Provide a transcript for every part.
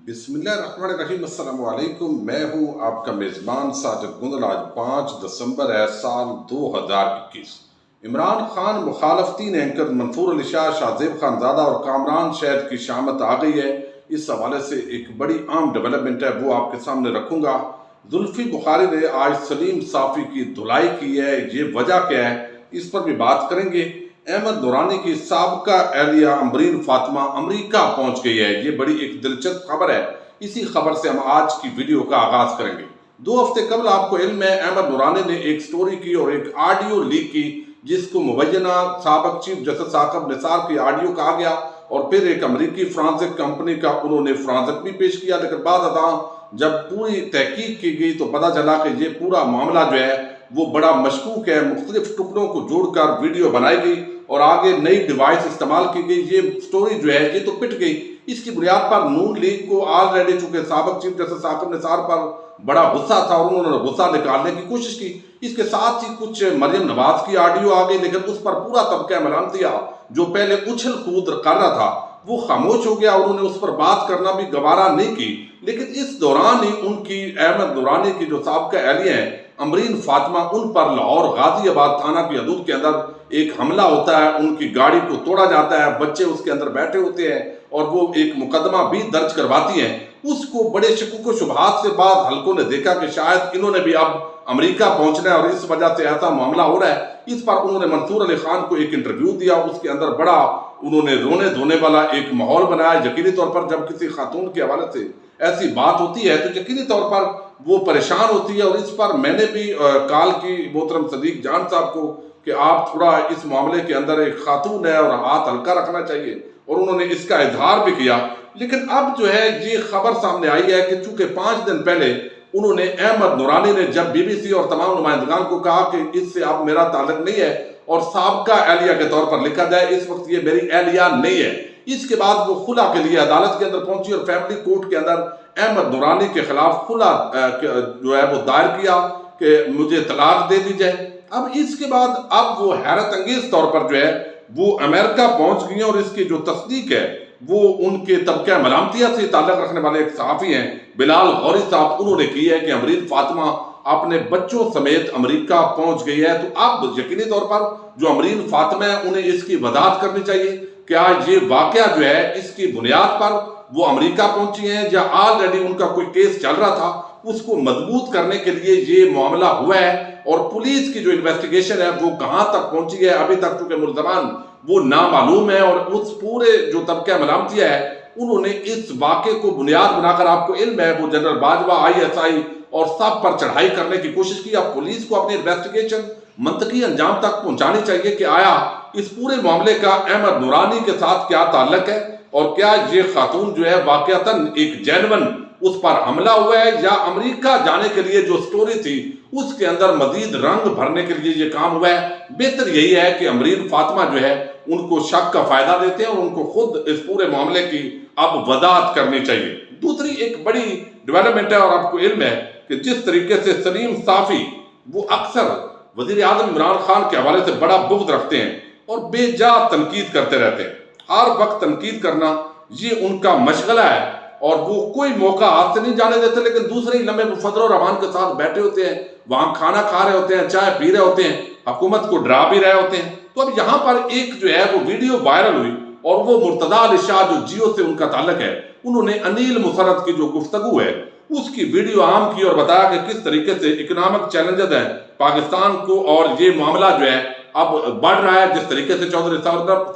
بسم اللہ الرحمن الرحیم۔ السلام علیکم، میں ہوں آپ کا میزبان ساجد گندل۔ آج 5 دسمبر ہے سال 2021۔ عمران خان مخالفتین اینکر منصور علی شاہ، شاہ زیب خان زادہ اور کامران شہد کی شامت آ گئی ہے۔ اس حوالے سے ایک بڑی عام ڈیولپمنٹ ہے، وہ آپ کے سامنے رکھوں گا۔ زلفی بخاری نے آج سلیم صافی کی دھلائی کی ہے، یہ وجہ کیا ہے اس پر بھی بات کریں گے۔ احمد نورانی کی سابقہ اہلیہ امبرین فاطمہ امریکہ پہنچ گئی ہے، یہ بڑی ایک دلچسپ خبر ہے۔ اسی خبر سے ہم آج کی ویڈیو کا آغاز کریں گے۔ 2 ہفتے قبل آپ کو علم ہے احمد نورانی نے ایک سٹوری کی اور ایک آڈیو لیک کی، جس کو مبینہ سابق چیف جسٹس عاقب نثار کی آڈیو کہا گیا، اور پھر ایک امریکی فرانسک کمپنی کا انہوں نے فرانسک بھی پیش کیا۔ لیکن بعد ازاں جب پوری تحقیق کی گئی تو پتہ چلا کہ یہ پورا معاملہ جو ہے وہ بڑا مشکوک ہے۔ مختلف ٹکڑوں کو جوڑ کر ویڈیو بنائی گئی اور آگے نئی ڈیوائس استعمال کی گئی۔ یہ سٹوری جو ہے یہ تو پٹ گئی۔ اس کی بنیاد پر نون لیگ کو آلریڈی چونکہ سابق چیف جسٹس عاقب نثار پر بڑا غصہ تھا اور انہوں نے غصہ نکالنے کی کوشش کی۔ اس کے ساتھ ہی کچھ مریم نواز کی آڈیو آ گئی، لیکن اس پر پورا طبقہ ملامتیہ جو پہلے اچھل کود کر رہا تھا وہ خاموش ہو گیا، اور انہوں نے اس پر بات کرنا بھی گوارا نہیں کی۔ لیکن اس دوران ہی ان کی احمد نورانی کی جو سابقہ اہلیہ ہیں امبرین فاطمہ، ان پر لاہور غازی آباد تھانہ کی حدود کے اندر ایک حملہ ہوتا ہے۔ ان کی گاڑی کو توڑا جاتا ہے، بچے اس کے اندر بیٹھے ہوتے ہیں اور وہ ایک مقدمہ بھی درج کرواتی ہیں۔ اس کو بڑے شکوک و شبہات سے بعض حلقوں نے دیکھا کہ شاید انہوں نے بھی اب امریکہ پہنچنا ہے اور اس وجہ سے ایسا معاملہ ہو رہا ہے۔ اس پر انہوں نے منصور علی خان کو ایک انٹرویو دیا، اس کے اندر بڑا انہوں نے رونے دھونے والا ایک ماحول بنایا۔ یقینی طور پر جب کسی خاتون کے حوالے سے ایسی بات ہوتی ہے تو یقینی طور پر وہ پریشان ہوتی ہے، اور اس پر میں نے بھی کال کی محترم صدیق جان صاحب کو کہ آپ تھوڑا اس معاملے کے اندر ایک خاتون ہے اور ہاتھ ہلکا رکھنا چاہیے، اور انہوں نے اس کا اظہار بھی کیا۔ لیکن اب جو ہے یہ خبر سامنے آئی ہے کہ چونکہ 5 دن پہلے انہوں نے احمد نورانی نے جب بی بی سی اور تمام نمائندگان کو کہا کہ اس سے اب میرا تعلق نہیں ہے اور سابقہ اہلیہ کے طور پر لکھا جائے، اس وقت یہ میری اہلیہ نہیں ہے۔ اس کے بعد وہ خلا کے لیے عدالت کے اندر پہنچی اور فیملی کورٹ کے اندر احمد نورانی کے خلاف خلا جو ہے وہ دائر کیا کہ مجھے طلاق دے دی جائے۔ اب اس کے بعد اب وہ حیرت انگیز طور پر جو ہے وہ امریکہ پہنچ گئی ہیں، اور اس کی جو تصدیق ہے وہ ان کے طبقہ ملامتیہ سے تعلق رکھنے والے ایک صحافی ہیں بلال غوری صاحب، انہوں نے کی ہے کہ امبرین فاطمہ اپنے بچوں سمیت امریکہ پہنچ گئی ہے۔ تو اب یقینی طور پر جو امبرین فاطمہ ہے انہیں اس کی وضاحت کرنی چاہیے کہ آج یہ واقعہ جو ہے اس کی بنیاد پر وہ امریکہ پہنچی ہیں یا آلریڈی ان کا کوئی کیس چل رہا تھا، اس کو مضبوط کرنے کے لیے یہ معاملہ ہوا ہے، اور پولیس کی جو انویسٹیگیشن ہے وہ کہاں تک پہنچی ہے ابھی تک چونکہ ملزمان وہ نامعلوم ہے۔ اور اس پورے جو طبقہ ملامتیہ ہے انہوں نے اس واقعے کو بنیاد بنا کر، آپ کو علم ہے وہ جنرل باجوہ ISI اور سب پر چڑھائی کرنے کی کوشش کی۔ اب پولیس کو اپنی انویسٹیگیشن منطقی انجام تک پہنچانی چاہیے کہ آیا اس پورے معاملے کا احمد نورانی کے ساتھ کیا تعلق ہے، اور کیا یہ خاتون جو ہے واقعتاً ایک جینون اس پر حملہ ہوا ہے، یا امریکہ جانے کے لیے جو سٹوری تھی اس کے اندر مزید رنگ بھرنے کے لیے یہ کام ہوا ہے۔ بہتر یہی ہے کہ امبرین فاطمہ جو ہے ان کو شک کا فائدہ دیتے ہیں اور ان کو خود اس پورے معاملے کی اب وضاحت کرنی چاہیے۔ دوسری ایک بڑی ڈیولپمنٹ ہے، اور آپ کو علم ہے کہ جس طریقے سے سلیم صافی وہ اکثر وزیر اعظم عمران خان کے حوالے سے بڑا بغض رکھتے ہیں اور بے جا تنقید کرتے رہتے ہیں، ہر وقت تنقید کرنا یہ ان کا مشغلہ ہے، اور وہ کوئی موقع ہاتھ سے نہیں جانے دیتے۔ لیکن دوسرے ہی لمحے وہ فضل و رحمان کے ساتھ بیٹھے ہوتے ہیں، وہاں کھانا کھا رہے ہوتے ہیں، چائے پی رہے ہوتے ہیں، حکومت کو ڈرا بھی رہے ہوتے ہیں۔ تو اب یہاں پر ایک جو ہے وہ ویڈیو وائرل ہوئی، اور وہ مرتضیٰ علی شاہ جو جیو سے ان کا تعلق ہے، انہوں نے انیل مسرت کی جو گفتگو ہے اس کی ویڈیو عام کی اور بتایا کہ کس طریقے سے اکنامک چیلنجز ہیں پاکستان کو، اور یہ معاملہ جو ہے اب بڑھ رہا ہے، جس طریقے سے چودھری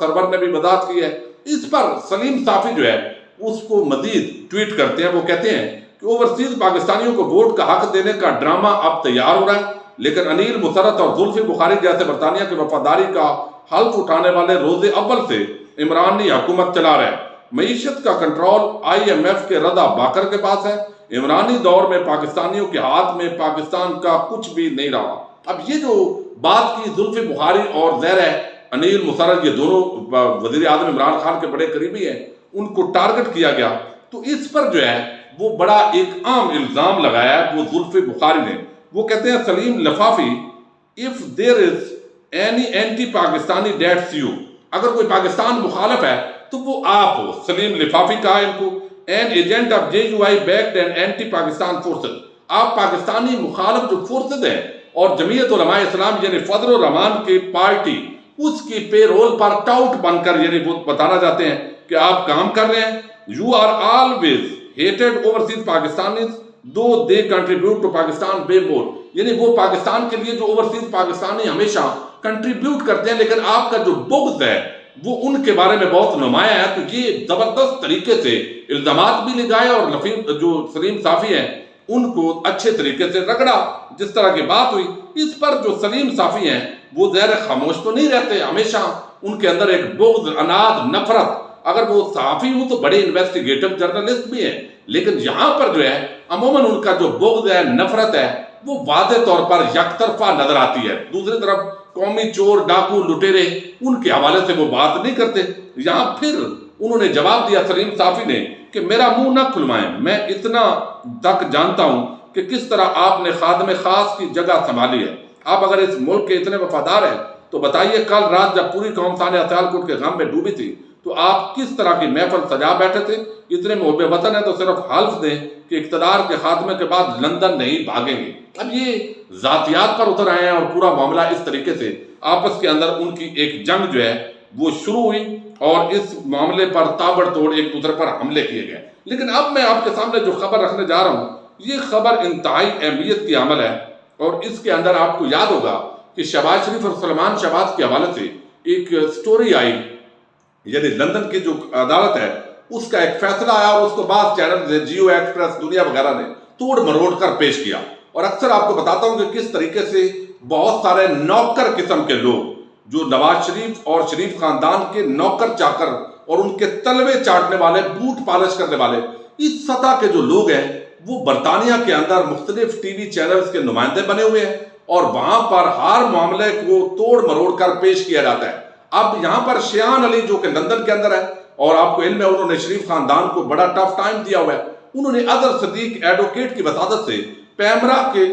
سرور نے بھی وضاحت کی ہے۔ اس پر سلیم صافی جو ہے اس کو مزید ٹویٹ کرتے ہیں، وہ کہتے ہیں کہ اوورسیز پاکستانیوں کو ووٹ کا حق دینے کا ڈرامہ اب تیار ہو رہا ہے، لیکن انیل مسرت اور زلفی بخاری جیسے برطانیہ کی وفاداری کا حلف اٹھانے والے روز اول سے عمرانی حکومت چلا رہے ہیں۔ معیشت کا کنٹرول IMF کے رضا باکر کے پاس ہے، عمرانی دور میں پاکستانیوں کے ہاتھ میں پاکستان کا کچھ بھی نہیں رہا۔ اب یہ جو بات کی زلفی بخاری اور ظاہر ہے انیل مسرت، یہ دونوں وزیر اعظم عمران خان کے بڑے قریبی ہیں، ان کو ٹارگٹ کیا گیا، تو اس پر جو ہے وہ بڑا ایک عام الزام لگایا ہے وہ زلفی بخاری نے۔ وہ کہتے ہیں سلیم لفافی if there is any anti Pakistani that's you، اگر کوئی پاکستان مخالف ہے تو وہ آپ ہو۔ سلیم لفافی کہا ان کو an agent of JUI backed and anti-Pakistan forces. آپ پاکستانی مخالف جو فورسز ہیں اور جمعیت علماء اسلام یعنی فضل الرحمان کی پارٹی اس کی پے رول پر ٹاؤٹ بن کر یعنی وہ بتانا چاہتے ہیں کہ آپ کام کر رہے ہیں. You are always hated overseas Pakistanis though they contribute to Pakistan way more. یعنی وہ پاکستان کے لیے جو اوورسیز پاکستانی ہمیشہ کنٹریبیوٹ کرتے ہیں لیکن آپ کا جو بغض ہے وہ ان کے بارے میں بہت نمایاں ہے. تو یہ زبردست طریقے سے الزامات بھی لگائے اور جو سلیم صافی ہیں ان کو اچھے طریقے سے رگڑا. جس طرح کی بات ہوئی اس پر جو سلیم صافی ہیں وہ ظاہر خاموش تو نہیں رہتے, ہمیشہ ان کے اندر ایک بغض, اناد, نفرت. اگر وہ صحافی ہوں تو بڑے انویسٹیگیٹو جرنلسٹ بھی ہیں, لیکن یہاں پر جو ہے عموماً ان کا جو بغض ہے, نفرت ہے, وہ واضح طور پر یک طرفہ نظر آتی ہے. دوسری طرف قومی چور, ڈاکو, لٹیرے ان کے حوالے سے وہ بات نہیں کرتے. یہاں پھر انہوں نے جواب دیا سلیم صافی نے کہ میرا منہ نہ کھلوائیں, میں اتنا تک جانتا ہوں کہ کس طرح آپ نے خادم خاص کی جگہ سنبھالی ہے. آپ اگر اس ملک کے اتنے وفادار ہیں تو بتائیے کل رات جب پوری قوم سانحہ سیالکوٹ کے غم میں ڈوبی تھی تو آپ کس طرح کی محفل سجا بیٹھے تھے. اتنے محب وطن ہیں تو صرف حلف دیں کہ اقتدار کے خاتمے کے بعد لندن نہیں بھاگیں گے. اب یہ ذاتیات پر اتر آئے ہیں اور پورا معاملہ اس طریقے سے آپس کے اندر ان کی ایک جنگ جو ہے وہ شروع ہوئی اور اس معاملے پر تابڑ توڑ ایک دوسرے پر حملے کیے گئے. لیکن اب میں آپ کے سامنے جو خبر رکھنے جا رہا ہوں یہ خبر انتہائی اہمیت کی عمل ہے اور اس کے اندر آپ کو یاد ہوگا کہ شہباز شریف اور سلمان شہباز کے حوالے سے ایک سٹوری آئی, یعنی لندن کی جو عدالت ہے اس کا ایک فیصلہ آیا اور اس کو بعض چینل جیو ایکسپریس دنیا وغیرہ نے توڑ مروڑ کر پیش کیا. اور اکثر آپ کو بتاتا ہوں کہ کس طریقے سے بہت سارے نوکر قسم کے لوگ جو نواز شریف اور شریف خاندان کے نوکر چاکر اور ان کے تلوے چاٹنے والے, بوٹ پالش کرنے والے, اس سطح کے جو لوگ ہیں وہ برطانیہ کے اندر مختلف ٹی وی چینلز کے نمائندے بنے ہوئے ہیں اور وہاں پر ہر معاملے کو توڑ مروڑ کر پیش کیا جاتا ہے. اب یہاں پر شیان علی جو کہ لندن کے اندر ہے اور آپ کو علم ہے انہوں نے شریف خاندان کو بڑا ٹف ٹائم دیا ہوا ہے, انہوں نے اظہر صدیق ایڈوکیٹ کی وساطت سے پیمرا کے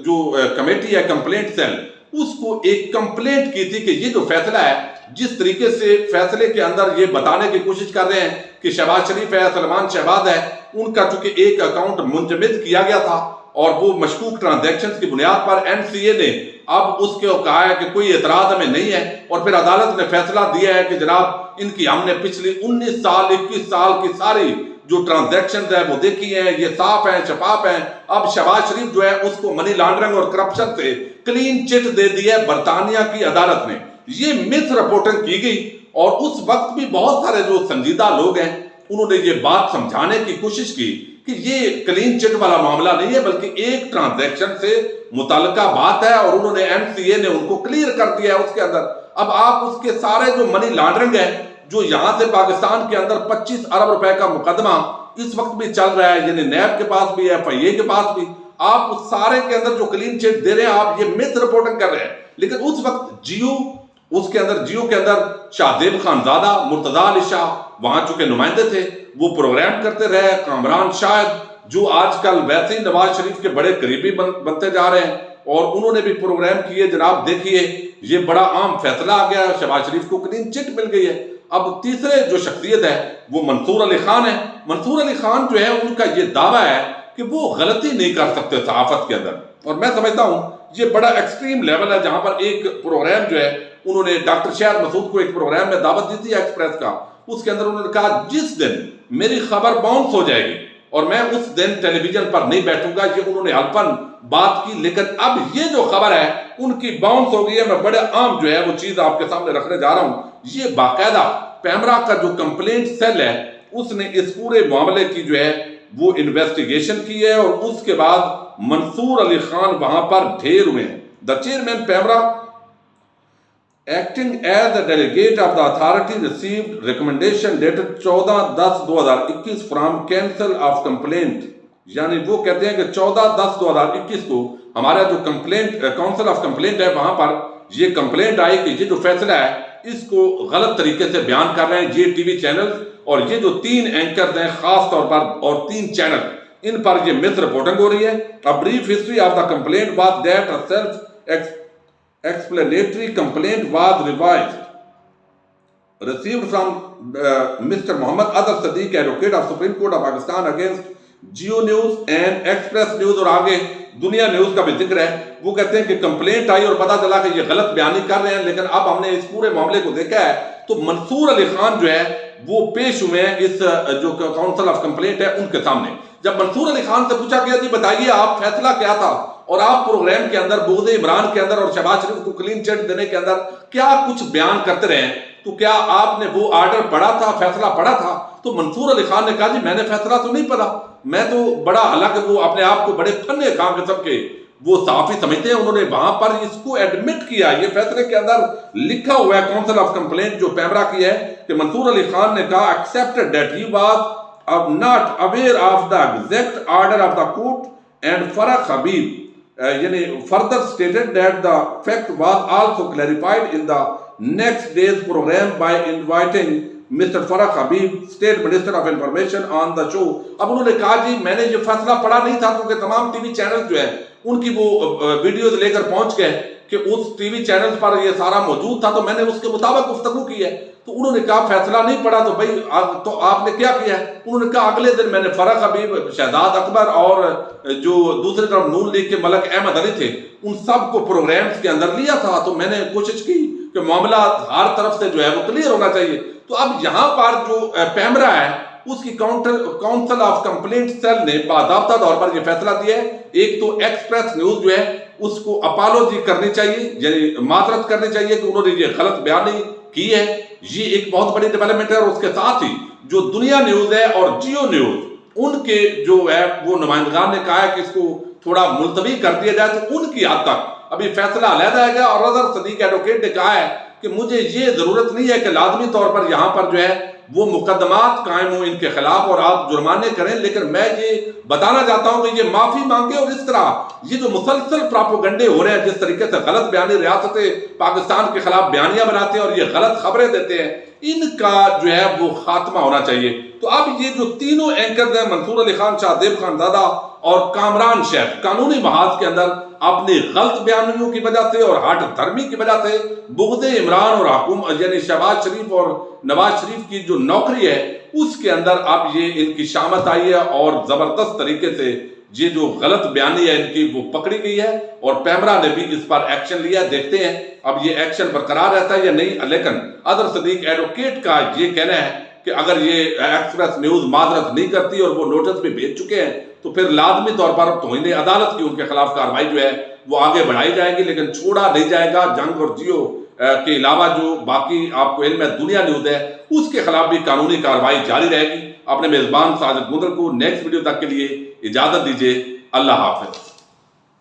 جو کمیٹی ہے کمپلینٹ سیل اس کو ایک کمپلینٹ کی تھی کہ یہ جو فیصلہ ہے جس طریقے سے فیصلے کے اندر یہ بتانے کی کوشش کر رہے ہیں کہ شہباز شریف ہے, سلمان شہباز ہے, ان کا چونکہ ایک اکاؤنٹ منجمد کیا گیا تھا اور وہ مشکوک ٹرانزیکشنز کی بنیاد پر NCA نے اب اس کے کہا ہے کہ کوئی اعتراض ہمیں نہیں ہے اور پھر عدالت نے فیصلہ دیا ہے کہ جناب ان کی ہم نے پچھلی 19 سال 21 سال کی ساری جو ٹرانزیکشنز ہیں وہ دیکھی ہیں, یہ صاف ہیں, شفاف ہیں. اب شہباز شریف جو ہے اس کو منی لانڈرنگ اور کرپشن سے کلین چٹ دے دی ہے برطانیہ کی عدالت نے. یہ مس رپورٹنگ کی گئی اور اس وقت بھی بہت سارے جو سنجیدہ لوگ ہیں انہوں نے یہ بات سمجھانے کی کوشش کی کہ یہ کلین چٹ والا معاملہ نہیں ہے بلکہ ایک ٹرانزیکشن سے متعلقہ بات ہے اور انہوں نے NCA نے ان کو کلیئر کر دیا ہے اس کے اندر. اب آپ اس کے سارے جو منی لانڈرنگ ہے جو یہاں سے پاکستان کے اندر 25 ارب روپے کا مقدمہ اس وقت بھی چل رہا ہے, یعنی نیب کے پاس بھی ہے, FIA کے پاس بھی, آپ اس سارے کے اندر جو کلین چٹ دے رہے ہیں آپ یہ مس رپورٹنگ کر رہے ہیں. لیکن اس وقت جیو کے اندر شاہ زیب خانزادہ, مرتضیٰ علی شاہ وہاں چونکہ نمائندے تھے وہ پروگرام کرتے رہے. کامران شاہد جو آج کل ویسے ہی نواز شریف کے بڑے قریبی بنتے جا رہے ہیں اور انہوں نے بھی پروگرام کیے, جناب دیکھیے یہ بڑا عام فیصلہ آ گیا, شہباز شریف کو کلین چٹ مل گئی ہے. اب تیسرے جو شخصیت ہے وہ منصور علی خان ہے. منصور علی خان جو ہے ان کا یہ دعویٰ ہے کہ وہ غلطی نہیں کر سکتے صحافت کے اندر, اور میں سمجھتا ہوں یہ بڑا ایکسٹریم لیول ہے جہاں پر ایک پروگرام جو ہے انہوں نے ڈاکٹر شہر مسعود کو ایک پروگرام میں دعوت دی تھی ایکسپریس کا, اس کے اندر انہوں نے کہا جس دن میری خبر باؤنس ہو جائے گی اور میں اس دن ٹیلی ویژن پر نہیں بیٹھوں گا. یہ انہوں نے حلفاً بات کی, لیکن اب یہ جو خبر ہے ان کی باؤنس ہو گئی ہے. میں بڑے عام جو ہے وہ چیز آپ کے سامنے رکھنے جا رہا ہوں. یہ باقاعدہ پیمرا کا جو کمپلینٹ سیل ہے اس نے اس پورے معاملے کی جو ہے وہ انویسٹیگیشن کی ہے اور اس کے بعد منصور علی خان وہاں پر ڈھیر ہوئے ہیں. The chairman PEMRA acting as the delegate of the authority received recommendation dated 14/10/2021 from council of complaint. یعنی وہ کہتے ہیں کہ 14/10/2021 کو ہمارا جو کمپلینٹ کاؤنسل آف کمپلینٹ ہے وہاں پر یہ کمپلینٹ آئی کہ یہ جو فیصلہ ہے اس کو غلط طریقے سے بیان کر رہے ہیں یہ ٹی وی چینل اور یہ جو 3 اینکرز ہیں خاص طور پر اور 3 چینل ان پر یہ مس رپورٹنگ ہو رہی ہے. A brief history of the complaint was that a self explanatory complaint was received from Mr. Muhammad Adar Sadiq, advocate of Supreme Court of Pakistan, against Geo News and Express News, اور آگے دنیا news کا بھی ذکر ہے. وہ کہتے ہیں کہ کمپلینٹ آئی اور پتا چلا کہ یہ غلط بیانی کر رہے ہیں، لیکن اب ہم نے اس پورے معاملے کو دیکھا ہے تو منصور علی خان جو ہے وہ پیش ہوئے ہیں اس جو کاؤنسل آف کمپلینٹ ہے ان کے سامنے. جب منصور علی خان سے پوچھا گیا جی بتائیے آپ فیصلہ کیا تھا، اور آپ پروگرام کے اندر بغض عمران کے اندر اور شہباز شریف کو کلین چٹ دینے کے اندر کیا کچھ بیان کرتے رہے، تو کیا آپ نے وہ آرڈر پڑھا تھا، فیصلہ پڑھا تھا؟ تو منصور علی خان نے کہا جی میں نے فیصلہ تو نہیں پڑھا، میں تو بڑا، حالانکہ وہ اپنے آپ کو بڑے فن خان قسم کے وہ صحافی سمجھتے ہیں، انہوں نے وہاں پر اس کو ایڈمٹ کیا، یہ فیصلے کے اندر لکھا ہوا ہے کاؤنسل آف کمپلینٹ جو پیمرا کی ہے کہ منصور علی خان نے کہا accepted that he was not aware of the exact order of the court, and Farah Habib یعنی further stated that the fact was also clarified in the next day's program by inviting Mr. Farah Habib, State Minister of Information, on the show. اب انہوں نے کہا جی میں نے یہ فیصلہ پڑھا نہیں تھا کیونکہ تمام ٹی وی چینل جو ہے ان کی وہ ویڈیوز لے کر پہنچ گئے کہ اس ٹی وی چینل پر یہ سارا موجود تھا، تو میں نے اس کے مطابق گفتگو کی ہے. تو انہوں نے کہا فیصلہ نہیں پڑا، تو بھائی تو آپ نے کیا کیا ہے؟ انہوں نے کہا اگلے دن میں نے فرح حبیب، شہزاد اکبر اور جو دوسری طرف نون لیگ کے ملک احمد علی تھے ان سب کو پروگرامز کے اندر لیا تھا، تو میں نے کوشش کی کہ معاملہ ہر طرف سے جو ہے وہ کلیئر ہونا چاہیے. تو اب یہاں پر جو پیمرا ہے اس کی کاؤنسل آف کمپلینٹ سیل نے باضابطہ طور پر یہ فیصلہ دیا ہے. ایک تو ایکسپریس نیوز جو ہے اس کو اپالوجی کرنی چاہیے، یعنی معذرت کرنی چاہیے کہ انہوں نے یہ غلط بیانی کی ہے، یہ ایک بہت بڑی ڈیولپمنٹ ہے. اور اس کے ساتھ ہی جو دنیا نیوز ہے اور جیو نیوز ان کے جو ہے وہ نمائندگان نے کہا ہے کہ اس کو تھوڑا ملتوی کر دیا جائے، تو ان کی حد تک ابھی فیصلہ علیحدہ ہے گا. اور اظہر صدیق ایڈوکیٹ نے کہا ہے کہ مجھے یہ ضرورت نہیں ہے کہ لازمی طور پر یہاں پر جو ہے وہ مقدمات قائم ہوں ان کے خلاف اور آپ جرمانے کریں، لیکن میں یہ بتانا چاہتا ہوں کہ یہ معافی مانگے. اور اس طرح یہ جو مسلسل پراپوگنڈے ہو رہے ہیں، جس طریقے سے غلط بیانی ریاست پاکستان کے خلاف بیانیاں بناتے ہیں اور یہ غلط خبریں دیتے ہیں، ان کا جو ہے وہ خاتمہ ہونا چاہیے. تو اب یہ جو تینوں اینکرز ہیں منصور علی خان، شاہزیب خان زادہ اور کامران شیخ، قانونی محاذ کے اندر اپنی غلط بیانیوں کی وجہ سے اور ہٹ دھرمی کی وجہ سے بغض عمران اور حکومت یعنی شہباز شریف اور نواز شریف کی جو نوکری ہے اس کے اندر اب یہ ان کی شامت آئی ہے، اور زبردست طریقے سے یہ جو غلط بیانی ہے ان کی وہ پکڑی گئی ہے، اور پیمرا نے بھی اس پر ایکشن لیا ہے. دیکھتے ہیں اب یہ ایکشن برقرار رہتا ہے یا نہیں. لیکن اظہر صدیق ایڈوکیٹ کا یہ کہنا ہے کہ اگر یہ ایکسپریس نیوز معذرت نہیں کرتی اور وہ نوٹس بھی بھیج چکے ہیں تو پھر لازمی طور پر توہین عدالت کی ان کے خلاف کارروائی جو ہے وہ آگے بڑھائی جائے گی، لیکن چھوڑا نہیں جائے گا. جنگ اور جیو کے علاوہ جو باقی آپ کو علم ہے دنیا نیوز ہے اس کے خلاف بھی قانونی کارروائی جاری رہے گی. اپنے میزبان ساجد گندر کو نیکسٹ ویڈیو تک کے لیے اجازت دیجیے. اللہ حافظ.